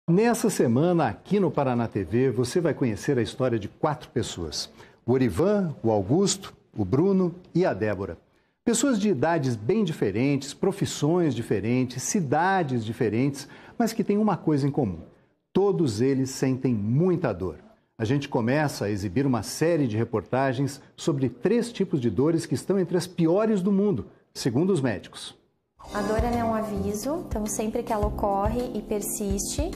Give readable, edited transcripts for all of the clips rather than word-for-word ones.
Nessa semana, aqui no Paraná TV, você vai conhecer a história de 4 pessoas. O Orivan, o Augusto, o Bruno e a Débora. Pessoas de idades bem diferentes, profissões diferentes, cidades diferentes, mas que têm uma coisa em comum. Todos eles sentem muita dor. A gente começa a exibir uma série de reportagens sobre 3 tipos de dores que estão entre as piores do mundo, segundo os médicos. A dor é um aviso, então sempre que ela ocorre e persiste,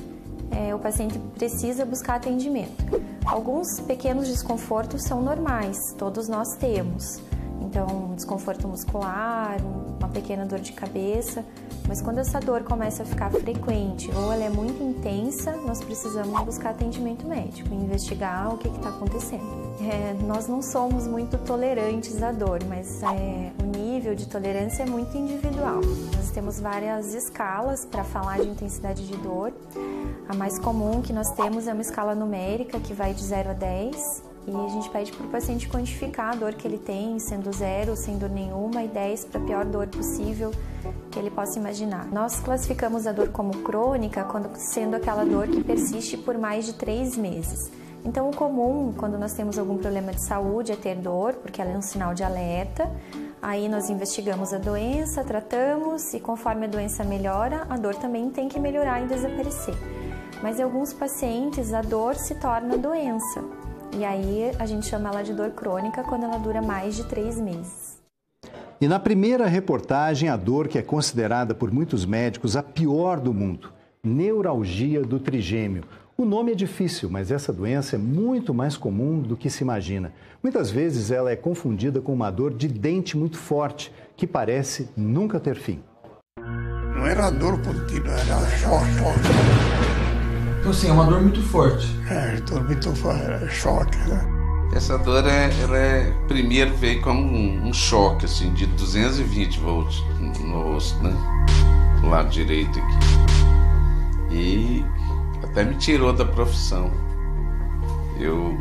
o paciente precisa buscar atendimento. Alguns pequenos desconfortos são normais, todos nós temos. Então, desconforto muscular, uma pequena dor de cabeça, mas quando essa dor começa a ficar frequente ou ela é muito intensa, nós precisamos buscar atendimento médico e investigar o que está acontecendo. Nós não somos muito tolerantes à dor, mas o nível de tolerância é muito individual. Nós temos várias escalas para falar de intensidade de dor. A mais comum que nós temos é uma escala numérica que vai de 0 a 10. E a gente pede para o paciente quantificar a dor que ele tem, sendo 0, sem dor nenhuma, e 10 para a pior dor possível que ele possa imaginar. Nós classificamos a dor como crônica, sendo aquela dor que persiste por mais de 3 meses. Então, o comum, quando nós temos algum problema de saúde, é ter dor, porque ela é um sinal de alerta. Aí nós investigamos a doença, tratamos, e conforme a doença melhora, a dor também tem que melhorar e desaparecer. Mas em alguns pacientes, a dor se torna doença. E aí a gente chama ela de dor crônica quando ela dura mais de 3 meses. E na primeira reportagem, a dor que é considerada por muitos médicos a pior do mundo, neuralgia do trigêmeo. O nome é difícil, mas essa doença é muito mais comum do que se imagina. Muitas vezes ela é confundida com uma dor de dente muito forte, que parece nunca ter fim. Não era dor contínua, era choque. Então, assim, é uma dor muito forte. Dor muito forte, era choque, né? Essa dor, primeiro veio como um choque, assim, de 220 volts no osso, né? Do lado direito aqui. E até me tirou da profissão. Eu,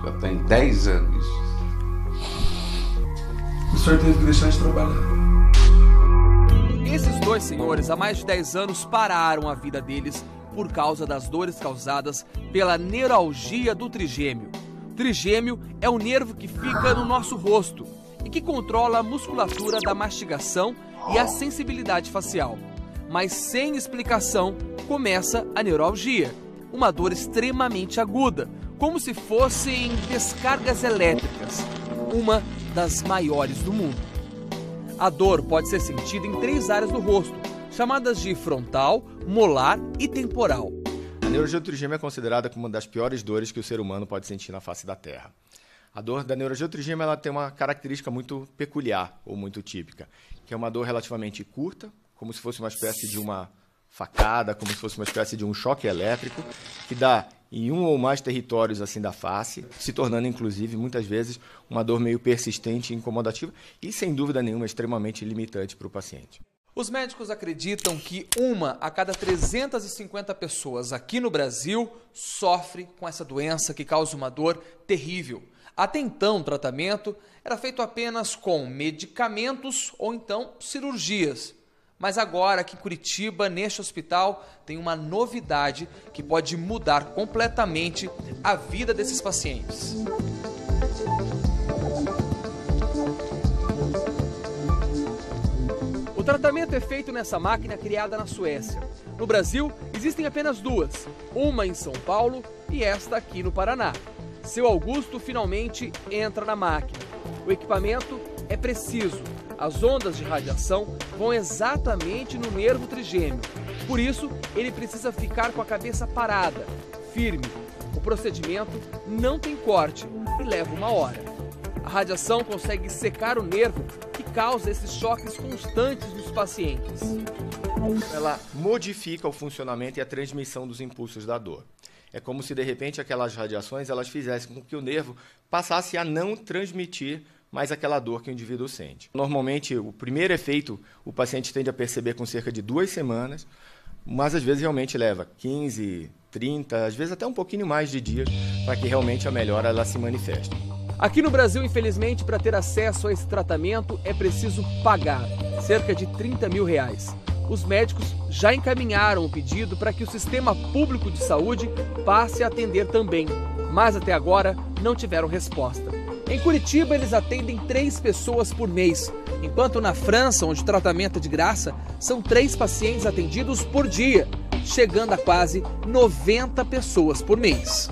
já tem 10 anos. O senhor teve que deixar de trabalhar. Esses 2 senhores, há mais de 10 anos, pararam a vida deles por causa das dores causadas pela neuralgia do trigêmeo. O trigêmeo é o nervo que fica no nosso rosto e que controla a musculatura da mastigação e a sensibilidade facial. Mas sem explicação, começa a neuralgia, uma dor extremamente aguda, como se fossem descargas elétricas, uma das maiores do mundo. A dor pode ser sentida em 3 áreas do rosto, chamadas de frontal, molar e temporal. A neuralgia do trigêmeo é considerada como uma das piores dores que o ser humano pode sentir na face da Terra. A dor da neuralgia do trigêmeo ela tem uma característica muito peculiar ou muito típica, que é uma dor relativamente curta, como se fosse uma espécie de uma facada, como se fosse uma espécie de um choque elétrico, que dá em um ou mais territórios assim da face, se tornando inclusive muitas vezes uma dor meio persistente e incomodativa e sem dúvida nenhuma extremamente limitante para o paciente. Os médicos acreditam que 1 a cada 350 pessoas aqui no Brasil sofre com essa doença que causa uma dor terrível. Até então, o tratamento era feito apenas com medicamentos ou então cirurgias. Mas agora, aqui em Curitiba, neste hospital, tem uma novidade que pode mudar completamente a vida desses pacientes. O tratamento é feito nessa máquina criada na Suécia. No Brasil, existem apenas 2, uma em São Paulo e esta aqui no Paraná. Seu Augusto finalmente entra na máquina. O equipamento é preciso. As ondas de radiação vão exatamente no nervo trigêmeo. Por isso, ele precisa ficar com a cabeça parada, firme. O procedimento não tem corte e leva 1 hora. A radiação consegue secar o nervo que causa esses choques constantes nos pacientes. Ela modifica o funcionamento e a transmissão dos impulsos da dor. É como se, de repente, aquelas radiações elas fizessem com que o nervo passasse a não transmitir mais aquela dor que o indivíduo sente. Normalmente, o primeiro efeito o paciente tende a perceber com cerca de 2 semanas, mas às vezes realmente leva 15, 30, às vezes até um pouquinho mais de dias para que realmente a melhora ela se manifeste. Aqui no Brasil, infelizmente, para ter acesso a esse tratamento é preciso pagar cerca de R$30 mil. Os médicos já encaminharam o pedido para que o sistema público de saúde passe a atender também, mas até agora não tiveram resposta. Em Curitiba, eles atendem 3 pessoas por mês, enquanto na França, onde o tratamento é de graça, são 3 pacientes atendidos por dia, chegando a quase 90 pessoas por mês.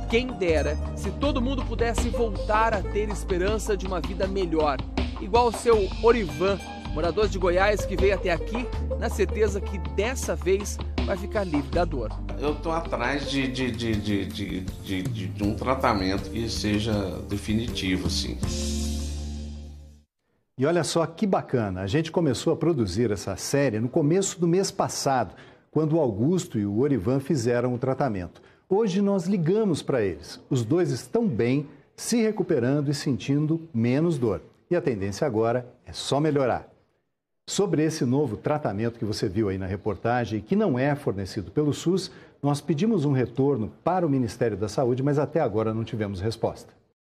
Quem dera se todo mundo pudesse voltar a ter esperança de uma vida melhor, igual o seu Orivan, morador de Goiás, que veio até aqui na certeza que dessa vez vai ficar livre da dor. Eu estou atrás de um tratamento que seja definitivo, assim. E olha só que bacana, a gente começou a produzir essa série no começo do mês passado, quando o Augusto e o Orivan fizeram o tratamento. Hoje nós ligamos para eles. Os dois estão bem, se recuperando e sentindo menos dor. E a tendência agora é só melhorar. Sobre esse novo tratamento que você viu aí na reportagem, que não é fornecido pelo SUS, nós pedimos um retorno para o Ministério da Saúde, mas até agora não tivemos resposta.